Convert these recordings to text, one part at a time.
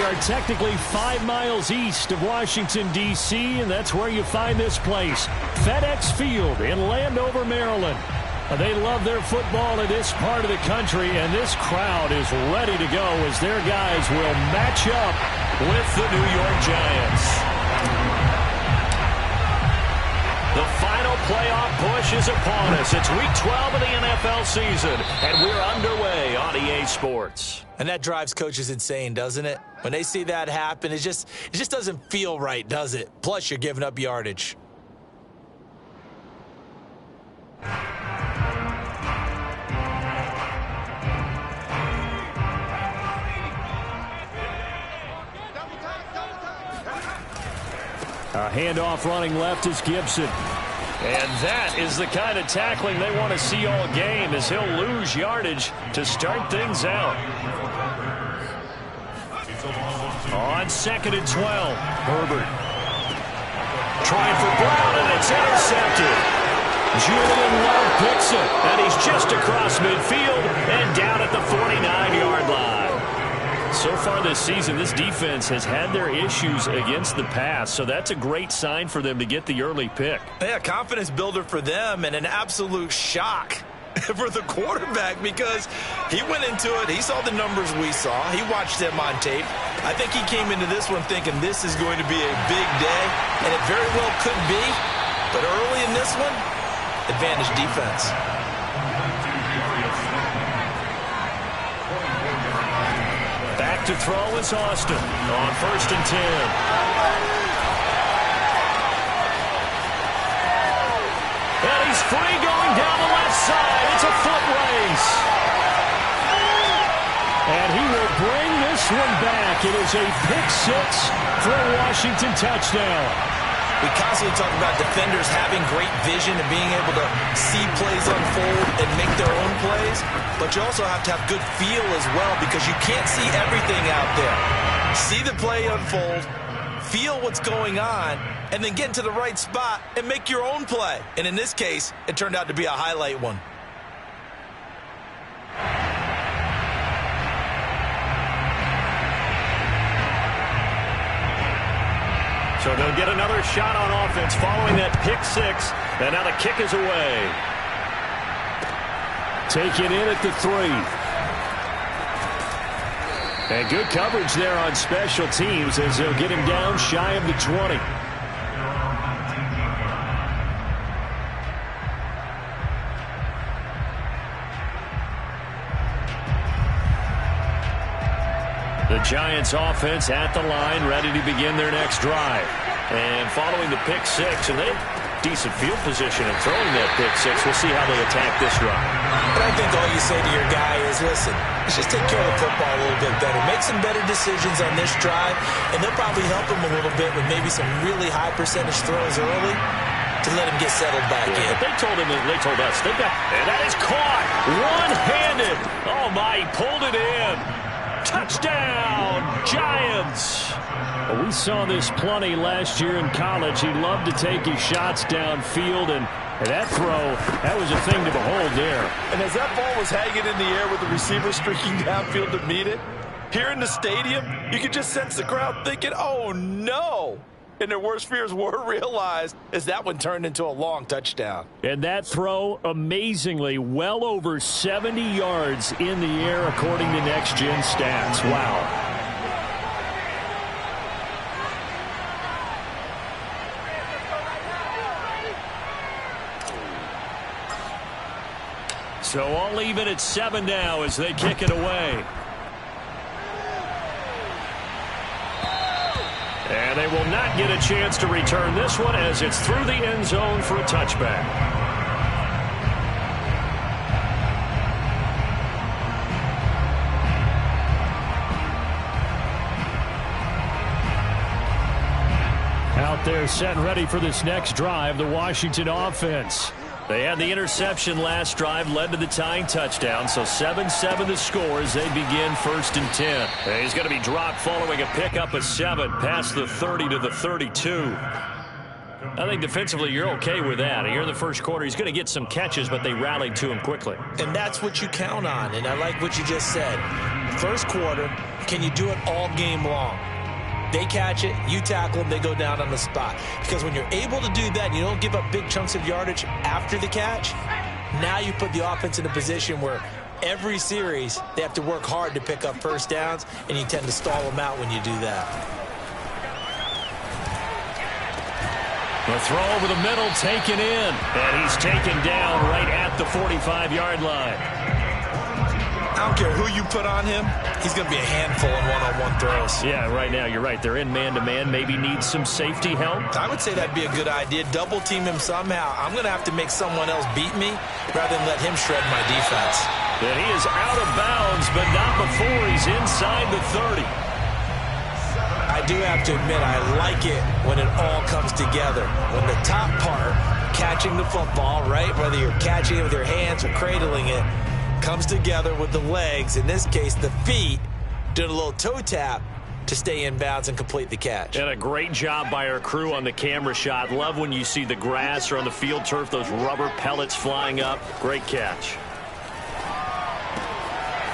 We are technically 5 miles east of Washington, D.C., and that's where you find this place, FedEx Field in Landover, Maryland. They love their football in this part of the country, and this crowd is ready to go as their guys will match up with the New York Giants. The final playoff push is upon us. It's Week 12 of the NFL season, and we're underway on EA Sports. And that drives coaches insane, doesn't it? When they see that happen, it just doesn't feel right, does it? Plus, you're giving up yardage. A handoff running left is Gibson. And that is the kind of tackling they want to see all game, as he'll lose yardage to start things out. On 2nd and 12, Herbert. Trying for Brown, and it's intercepted. Julian Love picks it, and he's just across midfield and down at the 49-yard line. So far this season, this defense has had their issues against the pass, so that's a great sign for them to get the early pick. Yeah, confidence builder for them, and an absolute shock for the quarterback because he went into it. He saw the numbers we saw. He watched them on tape. I think he came into this one thinking this is going to be a big day, and it very well could be. But early in this one, advantage defense. Back to throw is Austin on 1st and 10. And he's free going down the left side. It's a foot race. And he will bring this one back. It is a pick six for a Washington touchdown. We constantly talk about defenders having great vision and being able to see plays unfold and make their own plays, but you also have to have good feel as well because you can't see everything out there. See the play unfold, feel what's going on, and then get into the right spot and make your own play. And in this case, it turned out to be a highlight one. So they'll get another shot on offense following that pick six. And now the kick is away. Taken in at the 3. And good coverage there on special teams as they'll get him down shy of the 20. The Giants offense at the line, ready to begin their next drive. And following the pick six, and they decent field position and throwing that pick six. We'll see how they attack this drive. But I think all you say to your guy is, listen, let's just take care of the football a little bit better. Make some better decisions on this drive, and they'll probably help him a little bit with maybe some really high percentage throws early to let him get settled back in. They told him, they told us, and that is caught one-handed. Oh my, he pulled it in. Touchdown, Giants! Well, we saw this plenty last year in college. He loved to take his shots downfield, and that throw, that was a thing to behold there. And as that ball was hanging in the air with the receiver streaking downfield to meet it, here in the stadium, you could just sense the crowd thinking, oh no! And their worst fears were realized as that one turned into a long touchdown. And that throw, amazingly, well over 70 yards in the air according to Next Gen Stats. Wow. So I'll leave it at 7 now as they kick it away. And they will not get a chance to return this one as it's through the end zone for a touchback. Out there set and ready for this next drive, the Washington offense. They had the interception last drive, led to the tying touchdown, so 7-7 the score as they begin 1st and 10. And he's going to be dropped following a pickup of 7 past the 30 to the 32. I think defensively you're okay with that. Here in the first quarter, he's going to get some catches, but they rallied to him quickly. And that's what you count on, and I like what you just said. First quarter, can you do it all game long? They catch it, you tackle them, they go down on the spot. Because when you're able to do that, and you don't give up big chunks of yardage after the catch, now you put the offense in a position where every series they have to work hard to pick up first downs, and you tend to stall them out when you do that. The throw over the middle, taken in. And he's taken down right at the 45-yard line. I don't care who you put on him, he's going to be a handful in one-on-one throws. Yeah, right now, you're right. They're in man-to-man. Maybe needs some safety help. I would say that'd be a good idea. Double team him somehow. I'm going to have to make someone else beat me rather than let him shred my defense. And he is out of bounds, but not before he's inside the 30. I do have to admit, I like it when it all comes together. When the top part, catching the football, right, whether you're catching it with your hands or cradling it, comes together with the legs, in this case the feet, did a little toe tap to stay in bounds and complete the catch. And a great job by our crew on the camera shot. Love when you see the grass or on the field turf, those rubber pellets flying up. Great catch.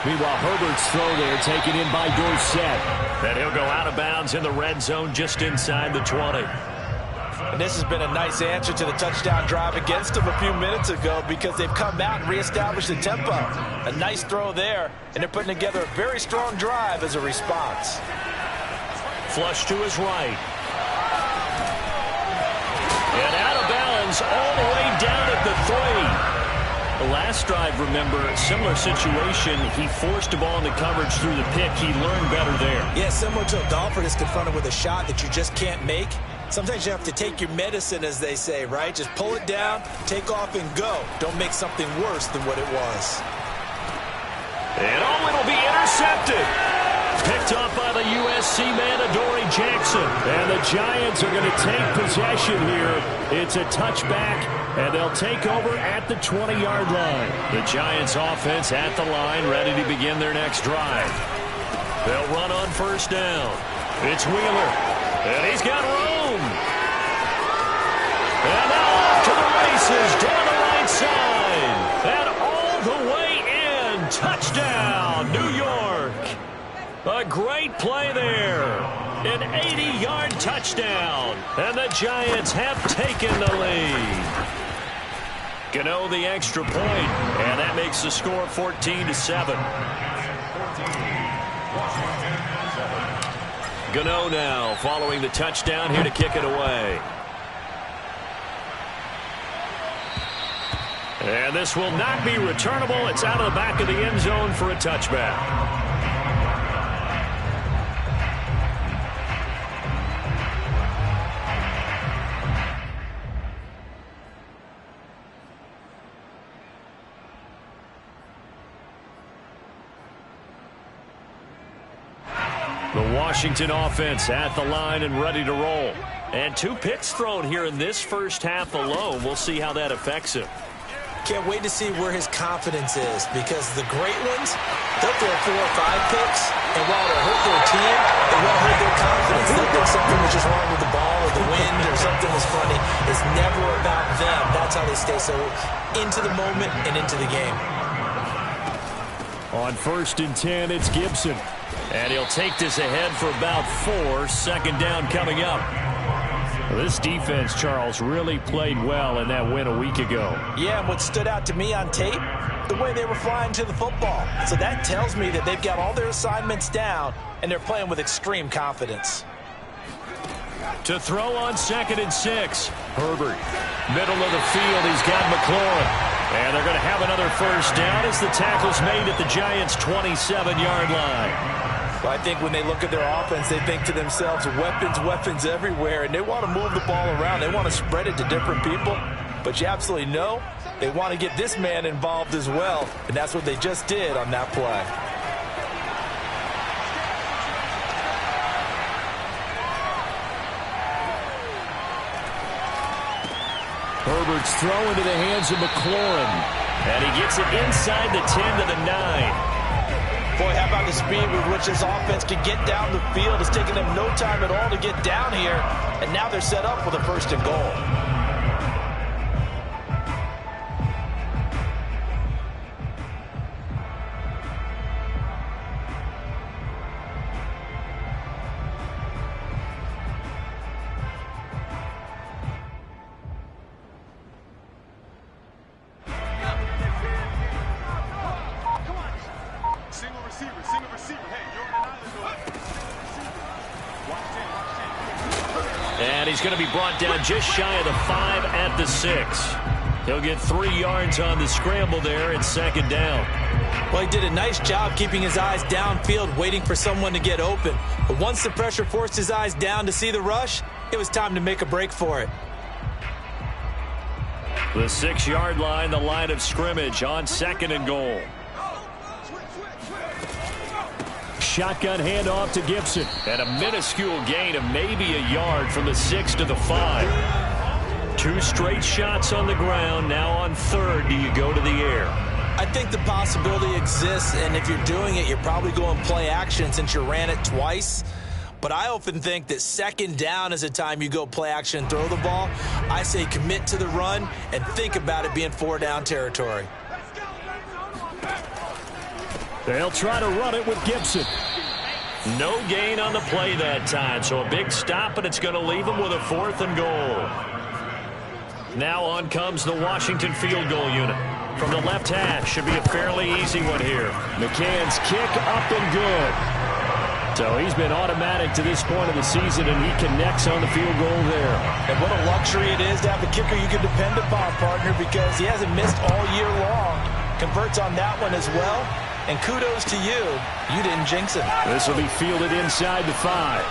Meanwhile, Herbert's throw there taken in by Dorsett. And he'll go out of bounds in the red zone just inside the 20. And this has been a nice answer to the touchdown drive against them a few minutes ago because they've come out and reestablished the tempo. A nice throw there, and they're putting together a very strong drive as a response. Flush to his right. And out of bounds all the way down at the 3. The last drive, remember, similar situation. He forced a ball into coverage through the pick. He learned better there. Yeah, similar to a golfer that's confronted with a shot that you just can't make. Sometimes you have to take your medicine, as they say, right? Just pull it down, take off, and go. Don't make something worse than what it was. And it'll be intercepted. Picked off by the USC man, Adoree Jackson. And the Giants are going to take possession here. It's a touchback, and they'll take over at the 20-yard line. The Giants offense at the line, ready to begin their next drive. They'll run on first down. It's Wheeler, and he's got room. And now off to the races down the right side. And all the way in. Touchdown, New York. A great play there. An 80-yard touchdown. And the Giants have taken the lead. Gano the extra point, and that makes the score 14-7. Gano now following the touchdown here to kick it away. And this will not be returnable. It's out of the back of the end zone for a touchback. The Washington offense at the line and ready to roll. And 2 picks thrown here in this first half alone. We'll see how that affects him. Can't wait to see where his confidence is, because the great ones, they'll throw 4 or 5 picks, and while it'll hurt their team, it won't hurt their confidence. They'll think something was just wrong with the ball or the wind or something was funny. It's never about them. That's how they stay so into the moment and into the game. On 1st and 10, it's Gibson. And he'll take this ahead for about 4. Second down coming up. This defense, Charles, really played well in that win a week ago. Yeah, and what stood out to me on tape, the way they were flying to the football. So that tells me that they've got all their assignments down, and they're playing with extreme confidence. To throw on 2nd and 6. Herbert, middle of the field, he's got McLaurin. And they're going to have another first down as the tackle's made at the Giants' 27-yard line. Well, I think when they look at their offense, they think to themselves, weapons, weapons everywhere, and they want to move the ball around. They want to spread it to different people, but you absolutely know they want to get this man involved as well, and that's what they just did on that play. Herbert's throw into the hands of McLaurin. And he gets it inside the 10 to the 9. Boy, how about the speed with which this offense can get down the field? It's taking them no time at all to get down here, and now they're set up for the 1st and goal. And he's going to be brought down just shy of the 5 at the 6. He'll get 3 yards on the scramble there at 2nd down. Well, he did a nice job keeping his eyes downfield, waiting for someone to get open. But once the pressure forced his eyes down to see the rush, it was time to make a break for it. The 6-yard line, the line of scrimmage on 2nd and goal. Shotgun handoff to Gibson. And a minuscule gain of maybe a yard from the 6 to the 5. 2 straight shots on the ground. Now on 3rd, do you go to the air? I think the possibility exists, and if you're doing it, you're probably going play action since you ran it twice. But I often think that 2nd down is a time you go play action and throw the ball. I say commit to the run and think about it being 4-down territory. They'll try to run it with Gibson. No gain on the play that time, so a big stop, and it's going to leave them with a 4th and goal. Now on comes the Washington field goal unit. From the left hash, should be a fairly easy one here. McCann's kick up and good. So he's been automatic to this point of the season, and he connects on the field goal there. And what a luxury it is to have a kicker you can depend upon, partner, because he hasn't missed all year long. Converts on that one as well. And kudos to you. You didn't jinx him. This will be fielded inside the 5.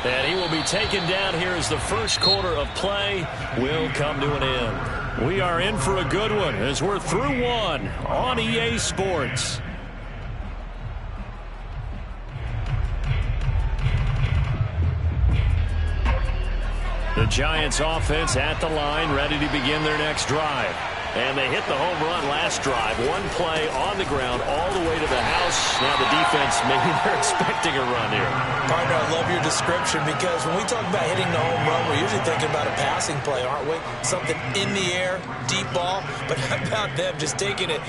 And he will be taken down here as the first quarter of play will come to an end. We are in for a good one as we're through one on EA Sports. The Giants offense at the line, ready to begin their next drive. And they hit the home run last drive. One play on the ground all the way to the house. Now the defense, maybe they're expecting a run here. Partner, I love your description because when we talk about hitting the home run, we're usually thinking about a passing play, aren't we? Something in the air, deep ball. But how about them just taking it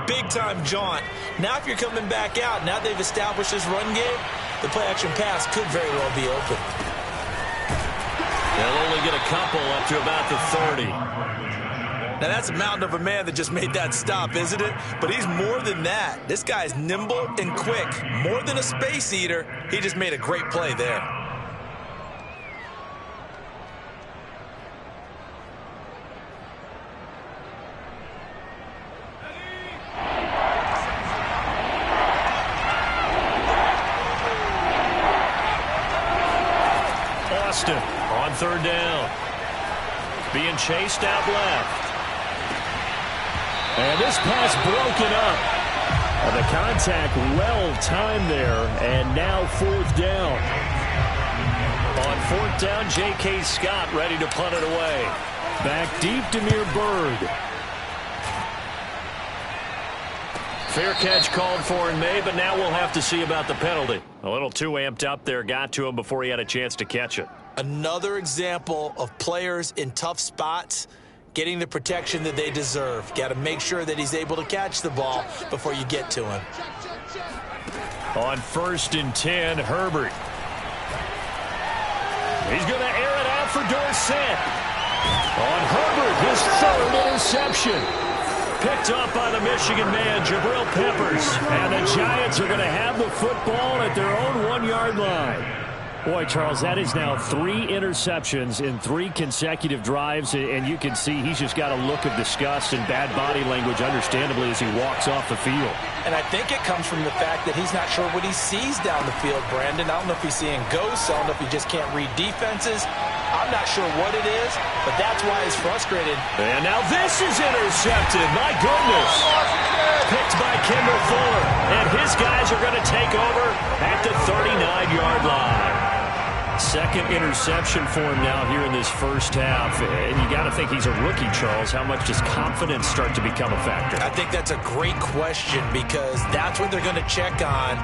big-time jaunt? Now if you're coming back out, now they've established this run game, the play-action pass could very well be open. They'll only get a couple up to about the 30. Now, that's a mountain of a man that just made that stop, isn't it? But he's more than that. This guy's nimble and quick. More than a space eater, he just made a great play there. Austin on 3rd down. Being chased out left. And this pass broken up. And the contact well timed there. And now 4th down. On 4th down, J.K. Scott ready to punt it away. Back deep to Byrd. Fair catch called for in May, but now we'll have to see about the penalty. A little too amped up there, got to him before he had a chance to catch it. Another example of players in tough spots getting the protection that they deserve. Got to make sure that he's able to catch the ball before you get to him. On 1st and 10, Herbert. He's going to air it out for Dorsett. On Herbert, his 3rd interception. Picked up by the Michigan man, Jabril Peppers. And the Giants are going to have the football at their own 1-yard line. Boy, Charles, that is now 3 interceptions in 3 consecutive drives, and you can see he's just got a look of disgust and bad body language, understandably, as he walks off the field. And I think it comes from the fact that he's not sure what he sees down the field, Brandon. I don't know if he's seeing ghosts. I don't know if he just can't read defenses. I'm not sure what it is, but that's why he's frustrated. And now this is intercepted. My goodness. Picked by Kendall Fuller. And his guys are going to take over at the 39-yard line. Second interception for him now here in this first half. And you got to think he's a rookie, Charles. How much does confidence start to become a factor? I think that's a great question because that's what they're going to check on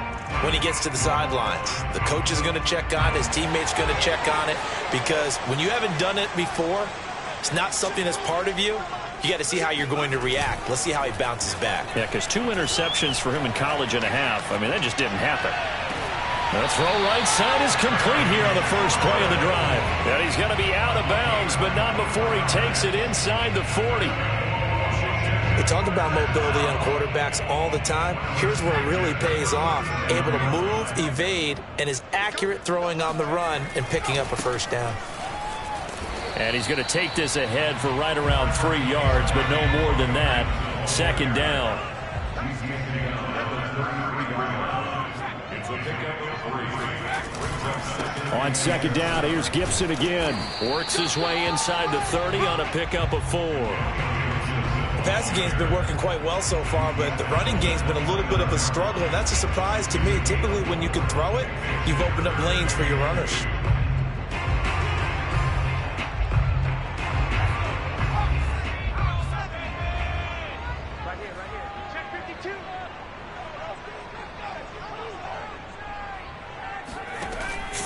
when he gets to the sidelines. The coach is going to check on it. His teammates going to check on it because when you haven't done it before, it's not something that's part of you. You got to see how you're going to react. Let's see how he bounces back. Yeah, because 2 interceptions for him in college and a half. I mean, that just didn't happen. The throw right side is complete here on the first play of the drive. And he's going to be out of bounds, but not before he takes it inside the 40. We talk about mobility on quarterbacks all the time. Here's where it really pays off. Able to move, evade, and is accurate throwing on the run and picking up a first down. And he's going to take this ahead for right around 3 yards, but no more than that. Second down. On second down, here's Gibson again. Works his way inside the 30 on a pickup of 4. The passing game's been working quite well so far, but the running game's been a little bit of a struggle, and that's a surprise to me. Typically, when you can throw it, you've opened up lanes for your runners.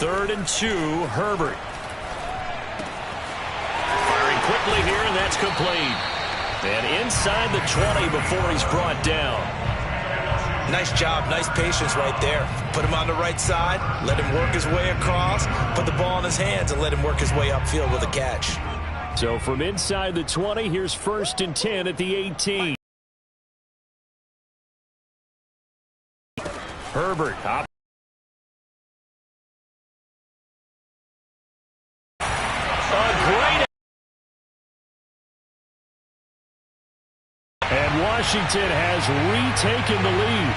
Third and 2, Herbert. Firing quickly here, and that's complete. And inside the 20 before he's brought down. Nice job, nice patience right there. Put him on the right side, let him work his way across, put the ball in his hands, and let him work his way upfield with a catch. So from inside the 20, here's 1st and 10 at the 18. Herbert up. And Washington has retaken the lead.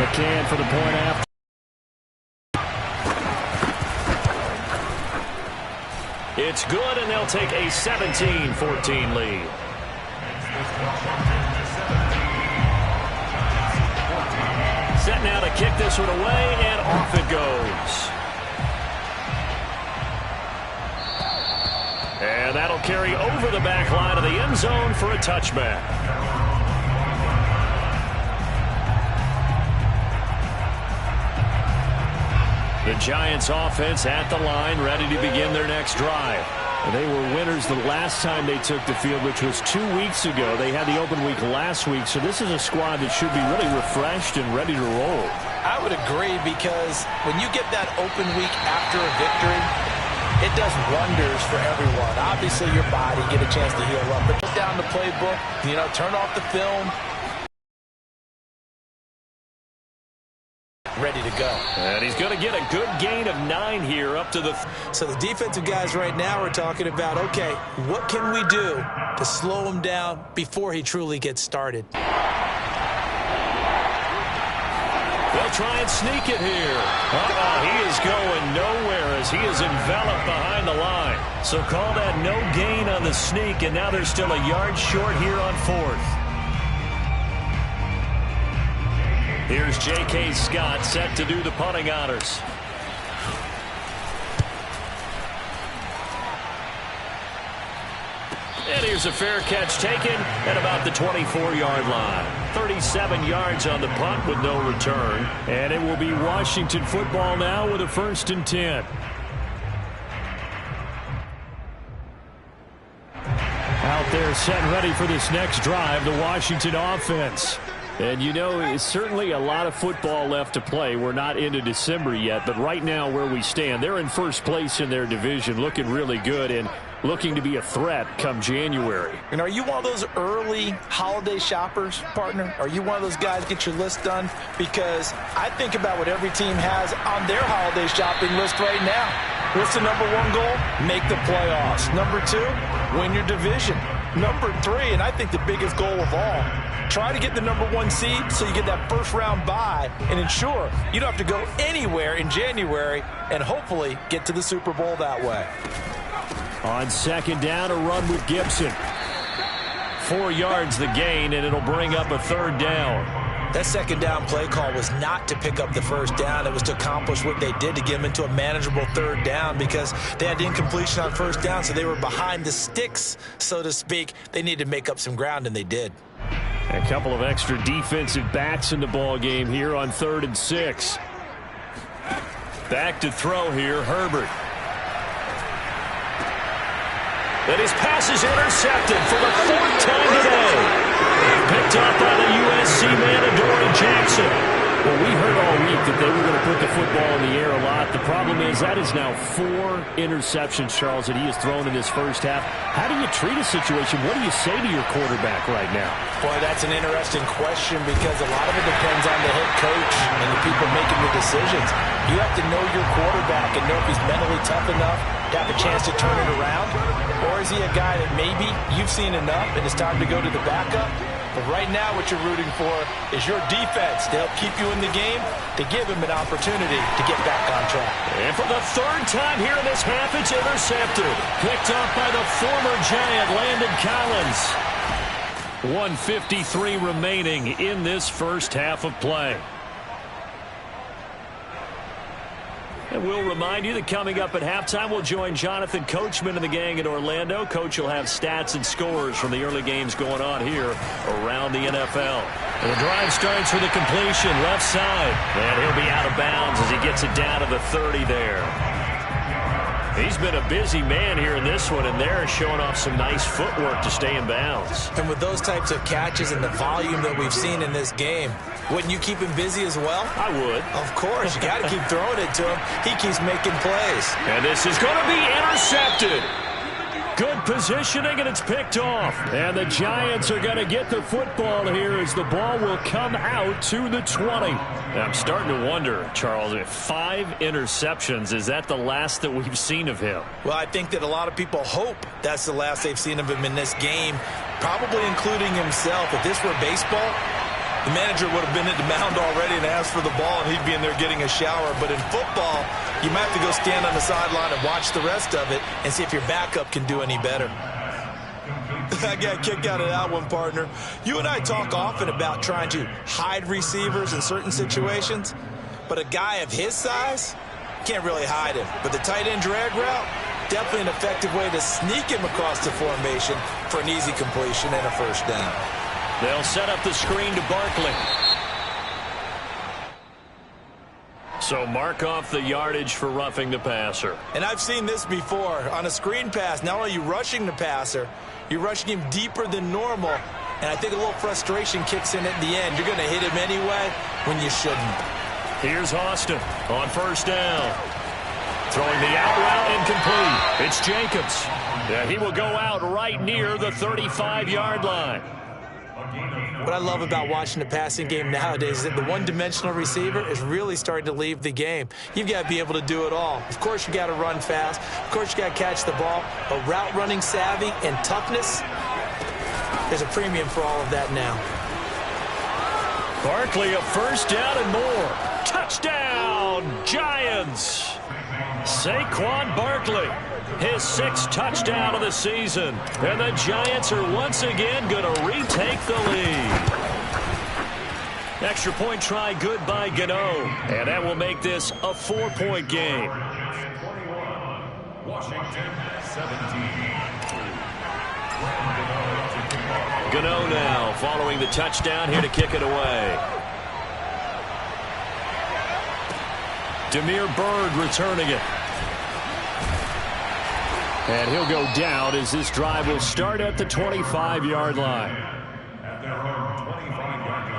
McCann for the point after. It's good, and they'll take a 17-14 lead. Set now to kick this one away, and off it goes. And that'll carry over the back line of the end zone for a touchback. The Giants offense at the line, ready to begin their next drive. And they were winners the last time they took the field, which was 2 weeks ago. They had the open week last week, so this is a squad that should be really refreshed and ready to roll. I would agree because when you get that open week after a victory, it does wonders for everyone. Obviously, your body get a chance to heal up. But put down the playbook, turn off the film. Ready to go. And he's going to get a good gain of 9 here up to the... So the defensive guys right now are talking about, okay, what can we do to slow him down before he truly gets started? They'll try and sneak it here. He is going nowhere as he is enveloped behind the line. So call that no gain on the sneak, and now they're still a yard short here on 4th. Here's J.K. Scott set to do the punting honors. And here's a fair catch taken at about the 24-yard line. 37 yards on the punt with no return. And it will be Washington football now with a 1st and 10. Out there set and ready for this next drive, the Washington offense. And it's certainly a lot of football left to play. We're not into December yet, but right now where we stand, they're in first place in their division, looking really good and looking to be a threat come January. And are you one of those early holiday shoppers, partner? Are you one of those guys get your list done? Because I think about what every team has on their holiday shopping list right now. What's the number 1 goal? Make the playoffs. Number 2, win your division. Number 3, and I think the biggest goal of all, try to get the number 1 seed so you get that first-round bye and ensure you don't have to go anywhere in January and hopefully get to the Super Bowl that way. On second down, a run with Gibson. 4 yards the gain, and it'll bring up a 3rd down. That second down play call was not to pick up the first down. It was to accomplish what they did, to get them into a manageable third down, because they had incompletion on first down, so they were behind the sticks, so to speak. They needed to make up some ground, and they did. A couple of extra defensive backs in the ball game here on 3rd and 6. Back to throw here, Herbert. And his pass is intercepted for the 4th time today. Picked up by the USC man, Adoree Jackson. Well, we heard all week that they were going to put the football in the air a lot. The problem is that is now 4 interceptions, Charles, that he has thrown in this first half. How do you treat a situation? What do you say to your quarterback right now? Boy, that's an interesting question, because a lot of it depends on the head coach and the people making the decisions. You have to know your quarterback and know if he's mentally tough enough to have a chance to turn it around. Or is he a guy that maybe you've seen enough and it's time to go to the backup? But right now what you're rooting for is your defense to help keep you in the game, to give him an opportunity to get back on track. And for the 3rd time here in this half, it's intercepted. Picked up by the former Giant, Landon Collins. 1:53 remaining in this first half of play. And we'll remind you that coming up at halftime, we'll join Jonathan Coachman and the gang in Orlando. Coach will have stats and scores from the early games going on here around the NFL. And the drive starts with a completion left side. And he'll be out of bounds as he gets it down to the 30 there. He's been a busy man here in this one, and they're showing off some nice footwork to stay in bounds. And with those types of catches and the volume that we've seen in this game, wouldn't you keep him busy as well? I would. Of course. You got to keep throwing it to him. He keeps making plays. And this is going to be intercepted. Good positioning, and it's picked off. And the Giants are going to get the football here as the ball will come out to the 20. I'm starting to wonder, Charles, if 5 interceptions, is that the last that we've seen of him? Well, I think that a lot of people hope that's the last they've seen of him in this game, probably including himself. If this were baseball, the manager would have been at the mound already and asked for the ball, and he'd be in there getting a shower. But in football, you might have to go stand on the sideline and watch the rest of it and see if your backup can do any better. I got a kick out of that one, partner. You and I talk often about trying to hide receivers in certain situations, but a guy of his size can't really hide him. But the tight end drag route, definitely an effective way to sneak him across the formation for an easy completion and a first down. They'll set up the screen to Barkley. So mark off the yardage for roughing the passer. And I've seen this before. On a screen pass, not only are you rushing the passer, you're rushing him deeper than normal. And I think a little frustration kicks in at the end. You're going to hit him anyway when you shouldn't. Here's Austin on first down. Throwing the out route incomplete. It's Jacobs. Yeah, he will go out right near the 35-yard line. What I love about watching the passing game nowadays is that the one-dimensional receiver is really starting to leave the game. You've got to be able to do it all. Of course, you got to run fast. Of course, you got to catch the ball. But route running savvy and toughness, there's a premium for all of that now. Barkley, a first down and more. Touchdown, Giants. Saquon Barkley, his 6th touchdown of the season. And the Giants are once again going to retake the lead. Extra point try good by Gano. And that will make this a 4-point game. Washington 17. Gano now following the touchdown here to kick it away. Damiere Byrd returning it. And he'll go down as this drive will start at the 25-yard line. At their own 25-yard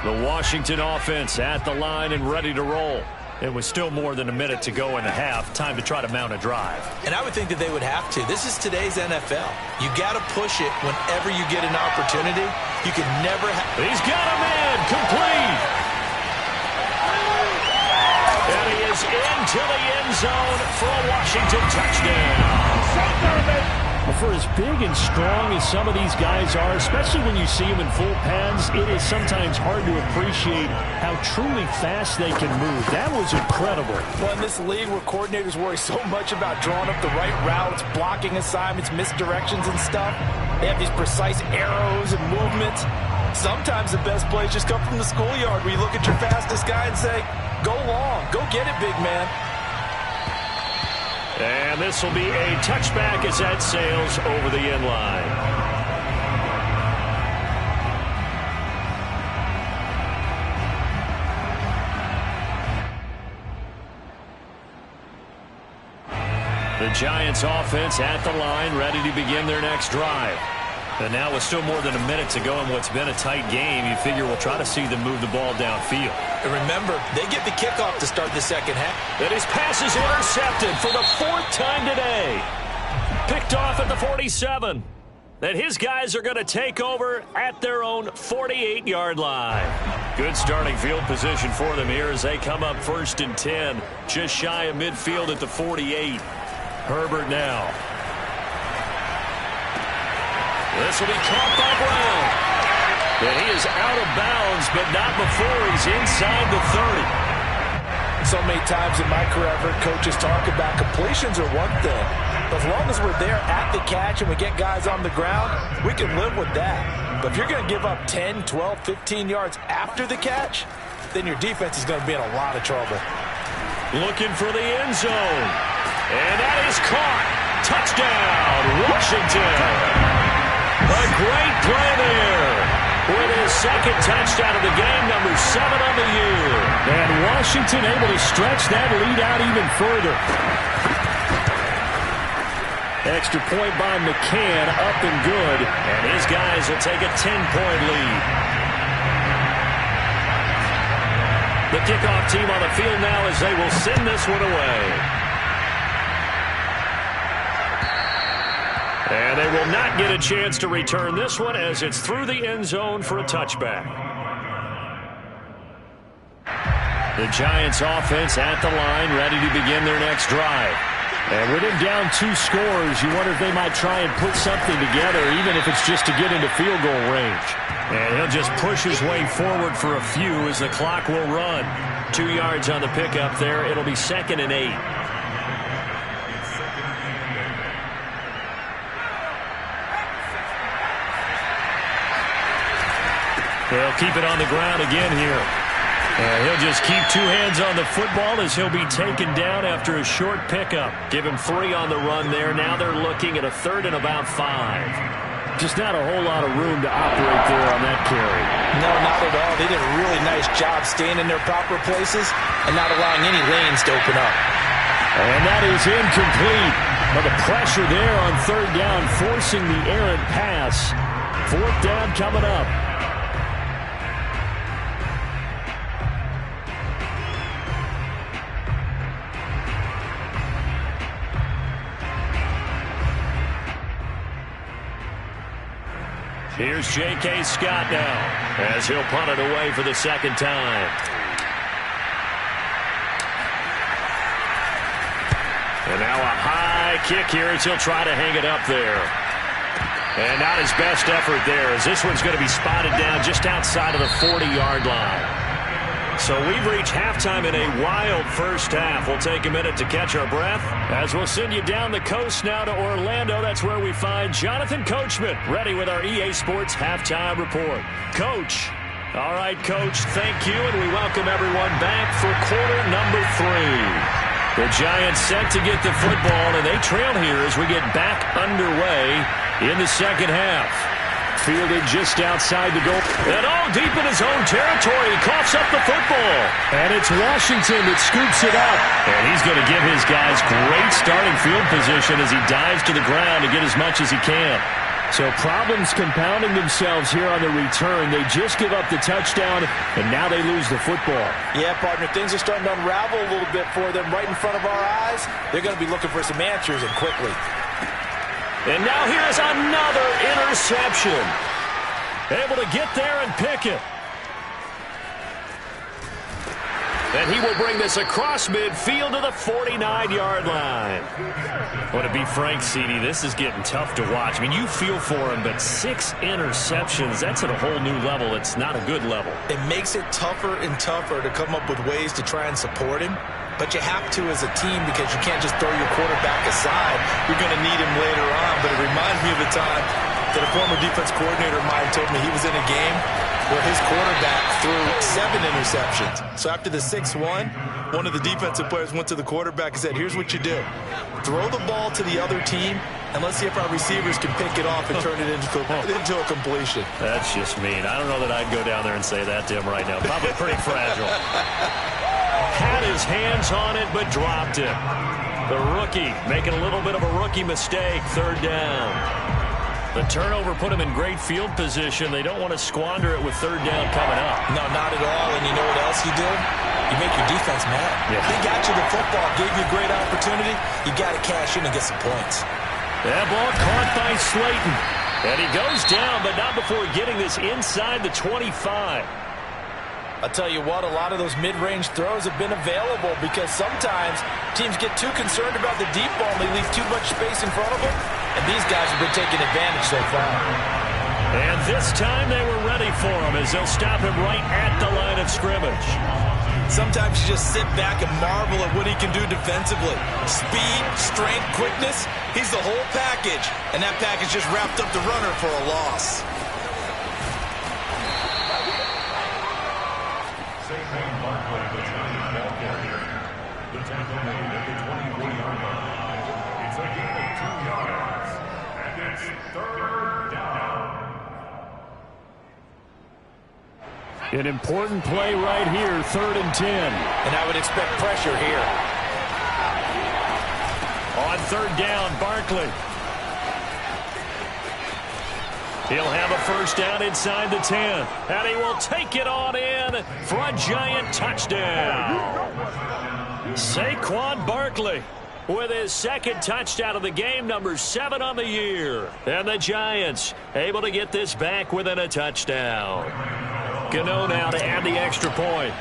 line. The Washington offense at the line and ready to roll. It was still more than a minute to go in the half. Time to try to mount a drive. And I would think that they would have to. This is today's NFL. You got to push it whenever you get an opportunity. You can never have... He's got a man complete. And he is into the end zone for a Washington touchdown. For as big and strong as some of these guys are, especially when you see them in full pads, it is sometimes hard to appreciate how truly fast they can move. That was incredible. Well, in this league where coordinators worry so much about drawing up the right routes, blocking assignments, misdirections and stuff, they have these precise arrows and movements. Sometimes the best plays just come from the schoolyard where you look at your fastest guy and say, go long, go get it, big man. And this will be a touchback as that sails over the end line. The Giants offense at the line, ready to begin their next drive. And now with still more than a minute to go in what's been a tight game, you figure we'll try to see them move the ball downfield. And remember, they get the kickoff to start the second half. And his pass is intercepted for the 4th time today. Picked off at the 47. And his guys are going to take over at their own 48-yard line. Good starting field position for them here as they come up 1st and 10. Just shy of midfield at the 48. Herbert now. This will be caught by Brown. And he is out of bounds, but not before he's inside the 30. So many times in my career I've heard coaches talk about completions are one thing. But as long as we're there at the catch and we get guys on the ground, we can live with that. But if you're going to give up 10, 12, 15 yards after the catch, then your defense is going to be in a lot of trouble. Looking for the end zone. And that is caught. Touchdown, Washington. A great play there. With his 2nd touchdown of the game, number 7 on the year. And Washington able to stretch that lead out even further. Extra point by McCann, up and good. And his guys will take a 10-point lead. The kickoff team on the field now as they will send this one away. And they will not get a chance to return this one as it's through the end zone for a touchback. The Giants offense at the line, ready to begin their next drive. And with him down 2 scores, you wonder if they might try and put something together, even if it's just to get into field goal range. And he'll just push his way forward for a few as the clock will run. 2 yards on the pickup there. It'll be 2nd and 8. They'll keep it on the ground again here. And he'll just keep 2 hands on the football as he'll be taken down after a short pickup. Give him 3 on the run there. Now they're looking at a 3rd and about 5. Just not a whole lot of room to operate there on that carry. No, not at all. They did a really nice job staying in their proper places and not allowing any lanes to open up. And that is incomplete. But the pressure there on 3rd down, forcing the errant pass. 4th down coming up. Here's J.K. Scott now as he'll punt it away for the 2nd time. And now a high kick here as he'll try to hang it up there. And not his best effort there as this one's going to be spotted down just outside of the 40-yard line. So we've reached halftime in a wild first half. We'll take a minute to catch our breath as we'll send you down the coast now to Orlando. That's where we find Jonathan Coachman ready with our EA Sports Halftime Report. Coach. All right, Coach, thank you, and we welcome everyone back for quarter number 3. The Giants set to get the football, and they trail here as we get back underway in the second half. Fielded just outside the goal. And all deep in his own territory. He coughs up the football. And it's Washington that scoops it up. And he's going to give his guys great starting field position as he dives to the ground to get as much as he can. So problems compounding themselves here on the return. They just give up the touchdown, and now they lose the football. Yeah, partner, things are starting to unravel a little bit for them right in front of our eyes. They're going to be looking for some answers, and quickly. And now here's another interception. Able to get there and pick it. And he will bring this across midfield to the 49-yard line. Well, to be frank, CD, this is getting tough to watch. I mean, you feel for him, but 6 interceptions, that's at a whole new level. It's not a good level. It makes it tougher and tougher to come up with ways to try and support him. But you have to as a team because you can't just throw your quarterback aside. You're going to need him later on. But it reminds me of a time that a former defense coordinator of mine told me he was in a game where his quarterback threw 7 interceptions. So after the 6-1, one of the defensive players went to the quarterback and said, here's what you do. Throw the ball to the other team, and let's see if our receivers can pick it off and turn it into a completion. That's just mean. I don't know that I'd go down there and say that to him right now. Probably pretty fragile. Had his hands on it, but dropped it. The rookie making a little bit of a rookie mistake, 3rd down. The turnover put him in great field position. They don't want to squander it with 3rd down coming up. No, not at all. And you know what else you do? You make your defense mad. Yeah. They got you the football, gave you a great opportunity. You got to cash in and get some points. That ball caught by Slayton. And he goes down, but not before getting this inside the 25. I'll tell you what, a lot of those mid-range throws have been available because sometimes teams get too concerned about the deep ball and they leave too much space in front of them. And these guys have been taking advantage so far. And this time they were ready for him as they'll stop him right at the line of scrimmage. Sometimes you just sit back and marvel at what he can do defensively. Speed, strength, quickness, he's the whole package. And that package just wrapped up the runner for a loss. The tackle made at the 24-yard line. It's a gain of 2 yards. And it's 3rd down. An important play right here, 3rd and 10. And I would expect pressure here. On 3rd down, Barkley. He'll have a 1st down inside the 10. And he will take it on in for a giant touchdown. Saquon Barkley with his 2nd touchdown of the game, number 7 on the year. And the Giants able to get this back within a touchdown. Gano now to add the extra point.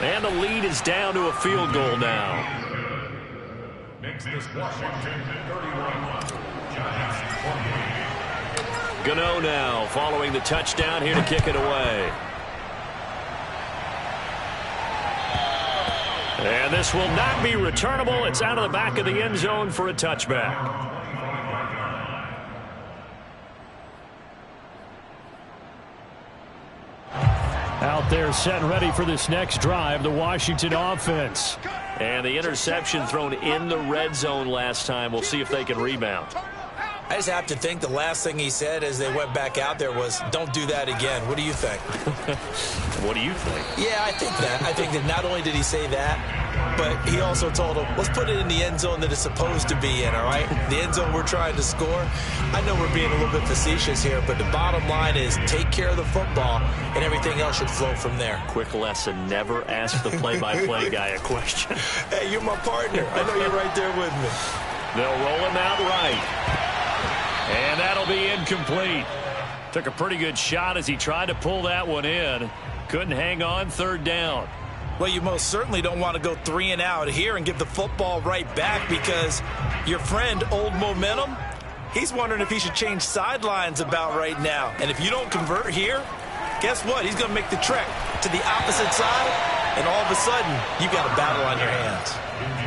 And the lead is down to a field goal now. Makes this Washington 31, Giants 28. Gano now following the touchdown here to kick it away. And this will not be returnable. It's out of the back of the end zone for a touchback. Out there set and ready for this next drive, the Washington offense. And the interception thrown in the red zone last time. We'll see if they can rebound. I just have to think the last thing he said as they went back out there was, don't do that again. What do you think? What do you think? Yeah, I think that. I think that not only did he say that, but he also told him, let's put it in the end zone that it's supposed to be in, all right? The end zone we're trying to score. I know we're being a little bit facetious here, but the bottom line is take care of the football, and everything else should flow from there. Quick lesson, never ask the play-by-play guy a question. Hey, you're my partner. I know you're right there with me. They'll roll him out right. And that'll be incomplete. Took a pretty good shot as he tried to pull that one in. Couldn't hang on, 3rd down. Well, you most certainly don't want to go 3 and out here and give the football right back because your friend, Old Momentum, he's wondering if he should change sidelines about right now. And if you don't convert here, guess what? He's going to make the trek to the opposite side, and all of a sudden, you've got a battle on your hands.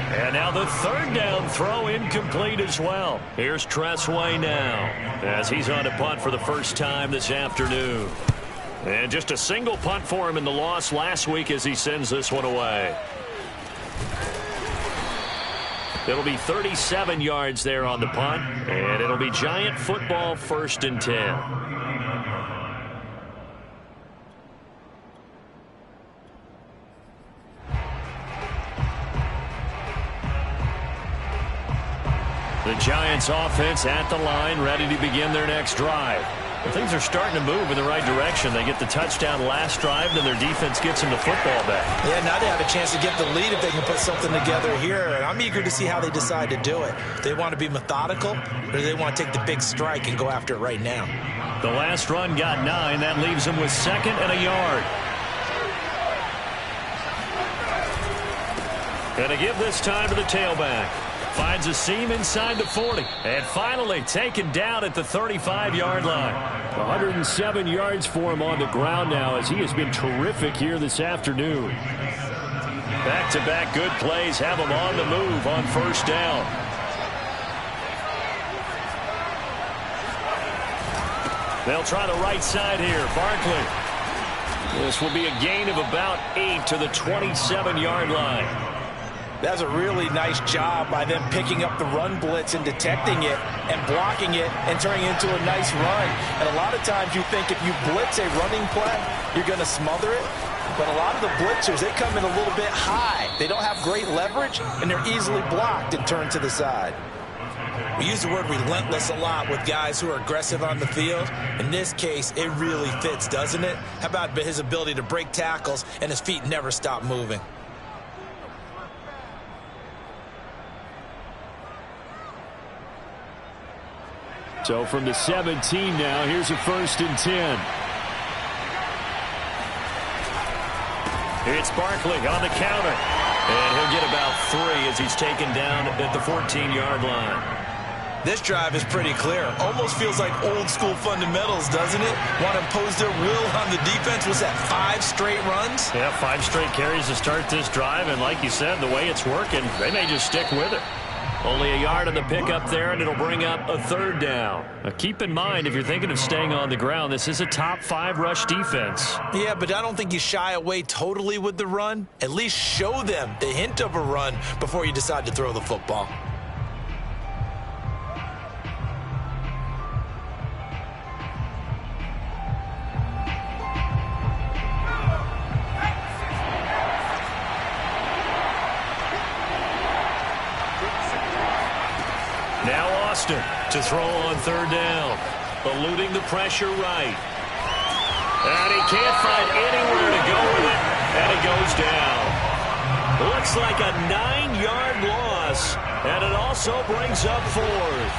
And now the 3rd down throw incomplete as well. Here's Tressway now as he's on to punt for the first time this afternoon. And just a single punt for him in the loss last week as he sends this one away. It'll be 37 yards there on the punt, and it'll be Giant football, 1st and 10. The Giants offense at the line, ready to begin their next drive. Well, things are starting to move in the right direction. They get the touchdown last drive, then their defense gets them the football back. Yeah, now they have a chance to get the lead if they can put something together here. And I'm eager to see how they decide to do it. Do they want to be methodical, or do they want to take the big strike and go after it right now? The last run got 9. That leaves him with 2nd and a yard. And to give this time to the tailback. Finds a seam inside the 40. And finally taken down at the 35-yard line. 107 yards for him on the ground now as he has been terrific here this afternoon. Back-to-back good plays have him on the move on first down. They'll try the right side here. Barkley. This will be a gain of about 8 to the 27-yard line. That's a really nice job by them picking up the run blitz and detecting it and blocking it and turning it into a nice run. And a lot of times you think if you blitz a running play, you're going to smother it. But a lot of the blitzers, they come in a little bit high. They don't have great leverage, and they're easily blocked and turned to the side. We use the word relentless a lot with guys who are aggressive on the field. In this case, it really fits, doesn't it? How about his ability to break tackles and his feet never stop moving? So from the 17 now, here's a 1st and 10. It's Barkley on the counter. And he'll get about 3 as he's taken down at the 14-yard line. This drive is pretty clear. Almost feels like old school fundamentals, doesn't it? Want to impose their will on the defense. Was that 5 straight runs? Yeah, 5 straight carries to start this drive. And like you said, the way it's working, they may just stick with it. Only a yard on the pickup there, and it'll bring up a 3rd down. Now, keep in mind, if you're thinking of staying on the ground, this is a top 5 rush defense. Yeah, but I don't think you shy away totally with the run. At least show them the hint of a run before you decide to throw the football. Now Austin to throw on 3rd down. Eluding the pressure right. And he can't find anywhere to go with it. And it goes down. Looks like a 9-yard loss. And it also brings up 4th.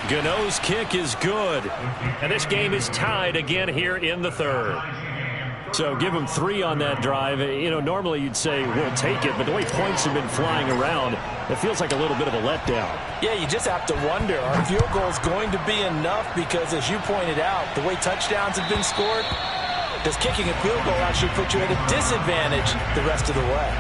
Gano's kick is good. And this game is tied again here in the 3rd. So give them 3 on that drive. You know, normally you'd say we'll take it, but the way points have been flying around, it feels like a little bit of a letdown. Yeah, you just have to wonder, are field goals going to be enough? Because as you pointed out, the way touchdowns have been scored, does kicking a field goal actually put you at a disadvantage the rest of the way?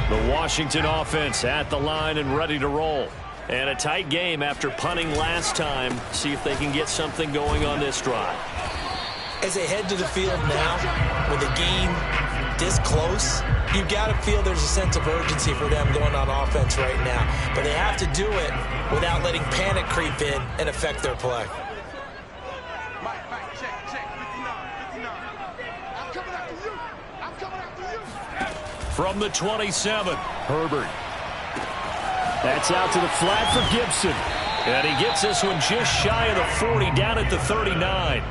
The Washington offense at the line and ready to roll. And a tight game after punting last time. See if they can get something going on this drive. As they head to the field now, with a game this close, you've got to feel there's a sense of urgency for them going on offense right now. But they have to do it without letting panic creep in and affect their play. From the 27, Herbert. That's out to the flat for Gibson. And he gets this one just shy of the 40, down at the 39.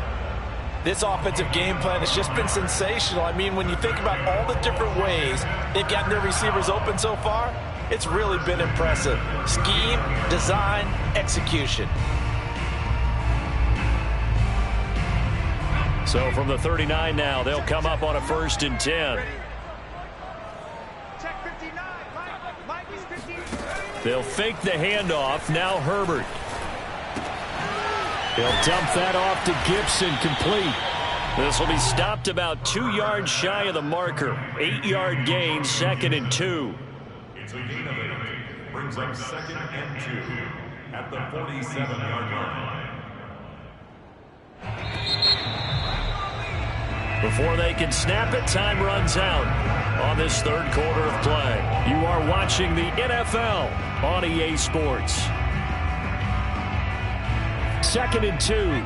This offensive game plan has just been sensational. I mean, when you think about all the different ways they've gotten their receivers open so far, it's really been impressive. Scheme, design, execution. So from the 39 now, they'll come up on a 1st and 10. They'll fake the handoff. Now Herbert. He'll dump that off to Gibson, complete. This will be stopped about 2 yards shy of the marker. 8-yard gain, 2nd and 2. It's a gain of 8. Brings up 2nd and 2 at the 47-yard line. Before they can snap it, time runs out on this 3rd quarter of play. You are watching the NFL on EA Sports. 2nd and 2.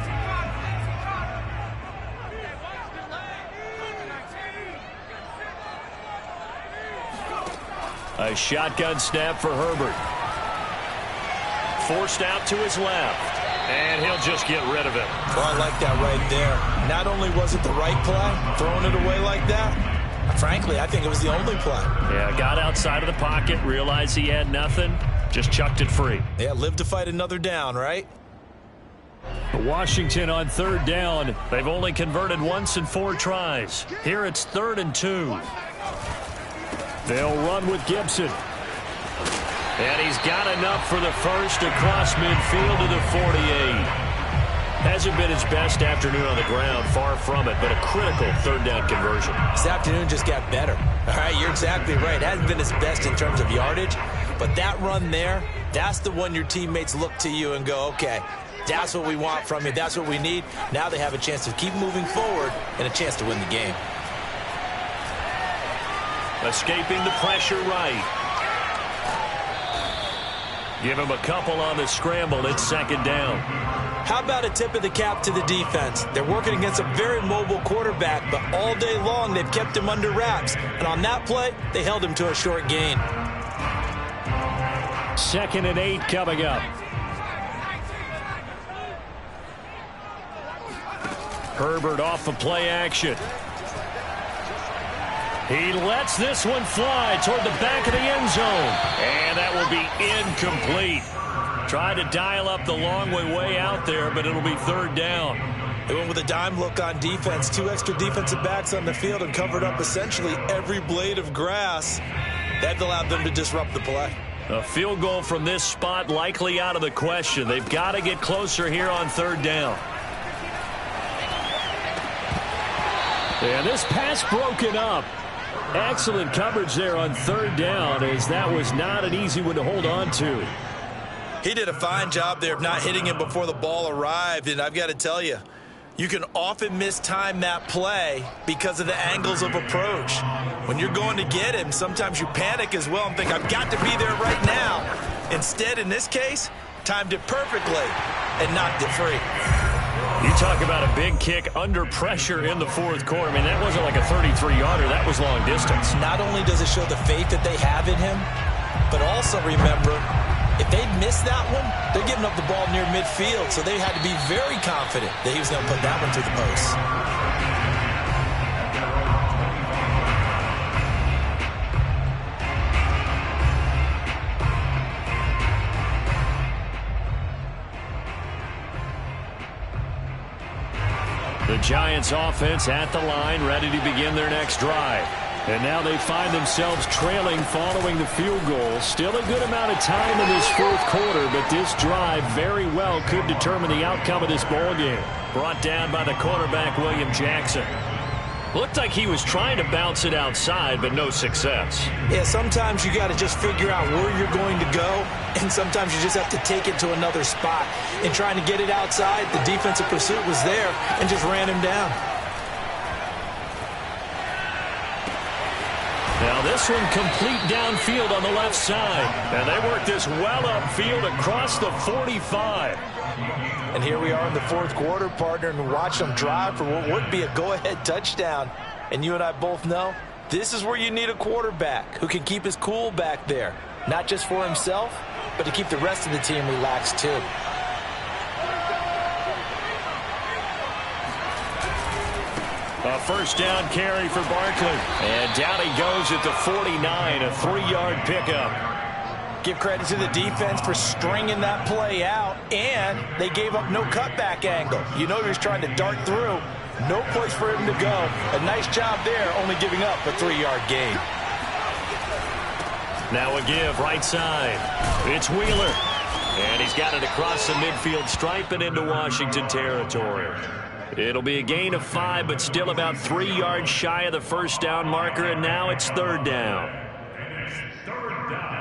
A shotgun snap for Herbert. Forced out to his left. And he'll just get rid of it. Well, I like that right there. Not only was it the right play, throwing it away like that, frankly, I think it was the only play. Yeah, got outside of the pocket, realized he had nothing, just chucked it free. Yeah, live to fight another down, right? Washington on third down. They've only converted once in 4 tries. Here it's 3rd and 2. They'll run with Gibson. And he's got enough for the first across midfield to the 48. Hasn't been his best afternoon on the ground, far from it, but a critical 3rd down conversion. This afternoon just got better. All right, you're exactly right. It hasn't been his best in terms of yardage, but that run there, that's the one your teammates look to you and go, okay, that's what we want from you. That's what we need. Now they have a chance to keep moving forward and a chance to win the game. Escaping the pressure right. Give him a couple on the scramble. It's 2nd down. How about a tip of the cap to the defense? They're working against a very mobile quarterback, but all day long they've kept him under wraps. And on that play, they held him to a short gain. 2nd and 8 coming up. Herbert off the play action. He lets this one fly toward the back of the end zone. And that will be incomplete. Tried to dial up the long way out there, but it'll be 3rd down. They went with a dime look on defense. 2 extra defensive backs on the field and covered up essentially every blade of grass. That allowed them to disrupt the play. A field goal from this spot likely out of the question. They've got to get closer here on 3rd down. And this pass broken up. Excellent coverage there on 3rd down, as that was not an easy one to hold on to. He did a fine job there of not hitting him before the ball arrived, and I've got to tell you, you can often mistime that play because of the angles of approach. When you're going to get him, sometimes you panic as well and think, I've got to be there right now. Instead, in this case, timed it perfectly and knocked it free. You talk about a big kick under pressure in the 4th quarter. I mean, that wasn't like a 33-yarder. That was long distance. Not only does it show the faith that they have in him, but also remember, if they'd missed that one, they're giving up the ball near midfield, so they had to be very confident that he was going to put that one through the post. The Giants offense at the line, ready to begin their next drive. And now they find themselves trailing following the field goal. Still a good amount of time in this 4th quarter, but this drive very well could determine the outcome of this ball game. Brought down by the quarterback, William Jackson. Looked like he was trying to bounce it outside, but no success. Yeah, sometimes you got to just figure out where you're going to go, and sometimes you just have to take it to another spot. In trying to get it outside, the defensive pursuit was there and just ran him down. Now this one complete downfield on the left side. And they work this well upfield across the 45. And here we are in the 4th quarter, partner, and watch them drive for what would be a go-ahead touchdown. And you and I both know this is where you need a quarterback who can keep his cool back there. Not just for himself, but to keep the rest of the team relaxed too. A 1st down carry for Barkley. And down he goes at the 49, a 3-yard pickup. Give credit to the defense for stringing that play out, and they gave up no cutback angle. You know he was trying to dart through. No place for him to go. A nice job there, only giving up a 3-yard gain. Now a give right side. It's Wheeler. And he's got it across the midfield stripe and into Washington territory. It'll be a gain of 5, but still about 3 yards shy of the 1st down marker, and now it's 3rd down. And it's 3rd down.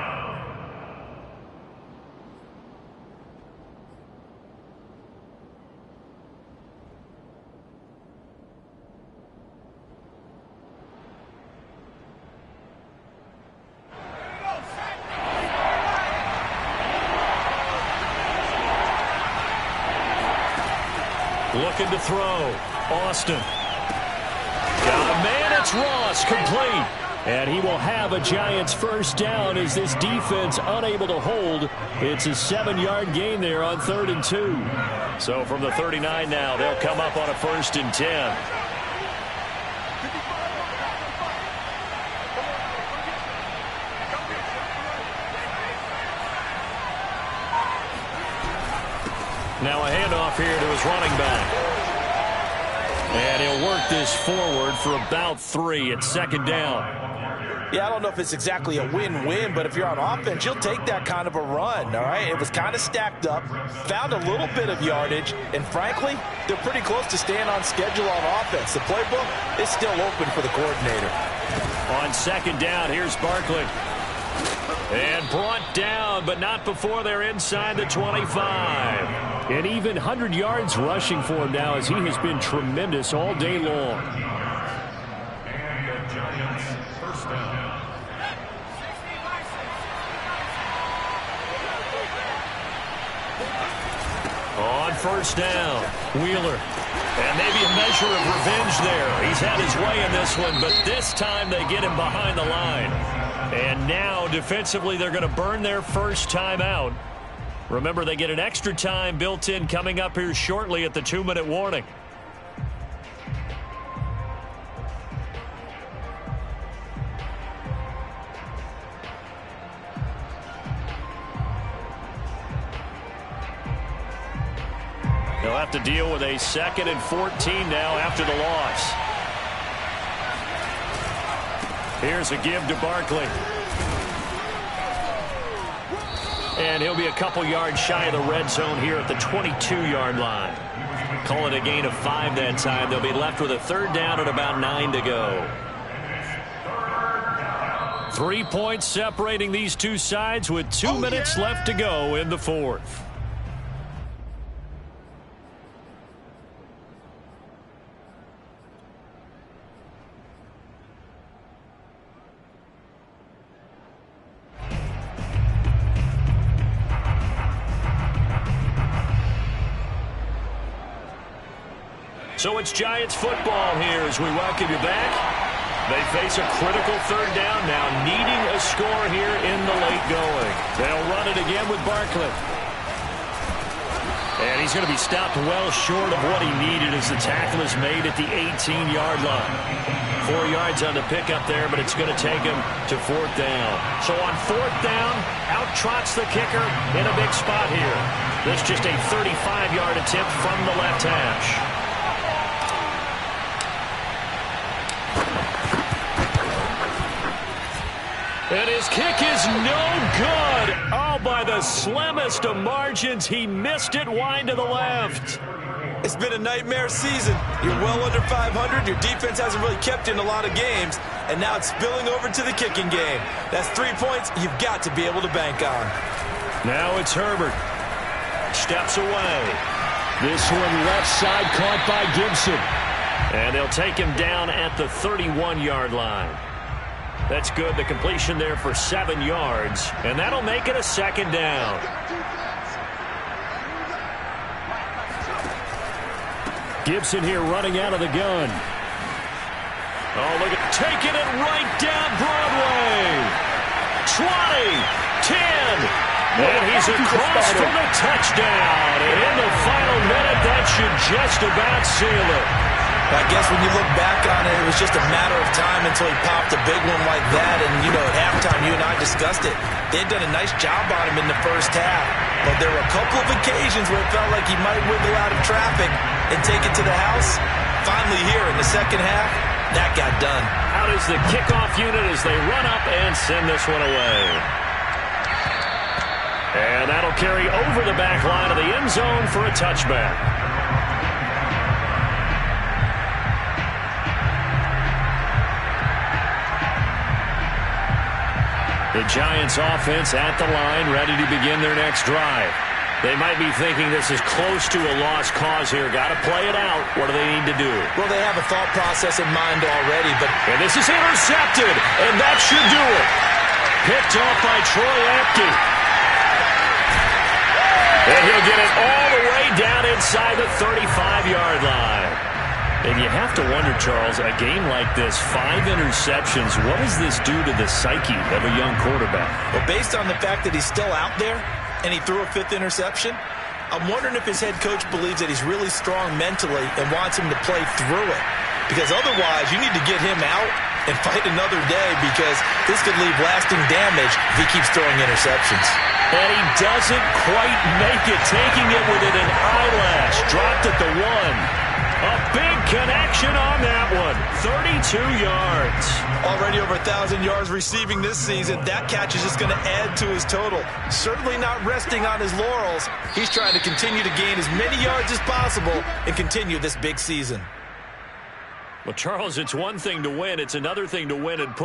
Looking to throw. Austin. Got a man. It's Ross. Complete. And he will have a Giants first down as this defense unable to hold. It's a 7-yard gain there on 3rd and 2. So from the 39 now, they'll come up on a 1st and 10. Now a handoff here to his running back. And he'll work this forward for about 3 at 2nd down. Yeah, I don't know if it's exactly a win-win, but if you're on offense, you'll take that kind of a run, all right? It was kind of stacked up, found a little bit of yardage, and frankly, they're pretty close to staying on schedule on offense. The playbook is still open for the coordinator. On 2nd down, here's Barkley. And brought down, but not before they're inside the 25. And even 100 yards rushing for him now as he has been tremendous all day long. And the Giants first down. On 1st down, Wheeler. And maybe a measure of revenge there. He's had his way in this one, but this time they get him behind the line. And now, defensively, they're going to burn their first time out. Remember, they get an extra time built in coming up here shortly at the 2-minute warning. They'll have to deal with a 2nd and 14 now after the loss. Here's a give to Barkley. And he'll be a couple yards shy of the red zone here at the 22-yard line. Call it a gain of 5 that time. They'll be left with a 3rd down and about 9 to go. 3 points separating these two sides with 2 minutes left to go in the 4th. So it's Giants football here as we welcome you back. They face a critical 3rd down now, needing a score here in the late going. They'll run it again with Barkley. And he's going to be stopped well short of what he needed as the tackle is made at the 18-yard line. 4 yards on the pickup there, but it's going to take him to 4th down. So on 4th down, out trots the kicker in a big spot here. This just a 35-yard attempt from the left hash. And his kick is no good. Oh, by the slimmest of margins, he missed it wide to the left. It's been a nightmare season. You're well under 500. Your defense hasn't really kept you in a lot of games. And now it's spilling over to the kicking game. That's 3 points you've got to be able to bank on. Now it's Herbert. Steps away. This one left side caught by Gibson. And they'll take him down at the 31-yard line. That's good. The completion there for 7 yards. And that'll make it a 2nd down. Gibson here running out of the gun. Oh, look at taking it right down Broadway. 20, 10. And he's across for the touchdown. And in the final minute, that should just about seal it. I guess when you look back on it, it was just a matter of time until he popped a big one like that. And, you know, at halftime, you and I discussed it. They had done a nice job on him in the first half. But there were a couple of occasions where it felt like he might wiggle out of traffic and take it to the house. Finally here in the second half, that got done. Out is the kickoff unit as they run up and send this one away. And that'll carry over the back line of the end zone for a touchback. The Giants offense at the line, ready to begin their next drive. They might be thinking this is close to a lost cause here. Got to play it out. What do they need to do? Well, they have a thought process in mind already, but... And this is intercepted, and that should do it. Picked off by Troy Apke. And he'll get it all the way down inside the 35-yard line. And you have to wonder, Charles, a game like this, 5 interceptions, what does this do to the psyche of a young quarterback? Well, based on the fact that he's still out there and he threw a 5th interception, I'm wondering if his head coach believes that he's really strong mentally and wants him to play through it. Because otherwise, you need to get him out and fight another day, because this could leave lasting damage if he keeps throwing interceptions. And he doesn't quite make it, taking it within an eyelash. Dropped at the 1. A big connection on that one. 32 yards. Already over 1,000 yards receiving this season. That catch is just going to add to his total. Certainly not resting on his laurels. He's trying to continue to gain as many yards as possible and continue this big season. Well, Charles, it's one thing to win. It's another thing to win and put